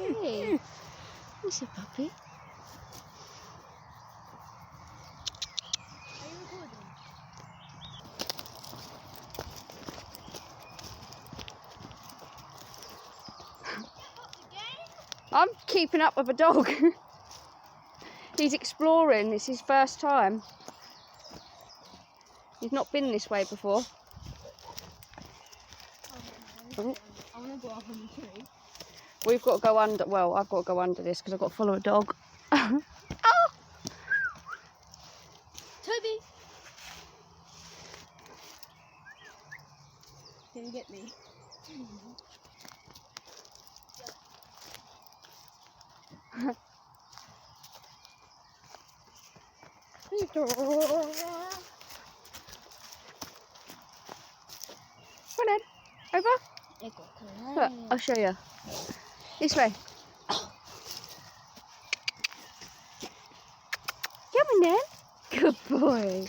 Hey, what's a puppy? Are you recording? I'm keeping up with a dog. He's exploring. It's his first time. He's not been this way before. Oh. I want to go up on the tree. We've got to go under. Well, I've got to go under this because I've got to follow a dog. Oh! Toby! Can you get me? Come on then. Over. Look, I'll show you. This way. Come on then. Good boy.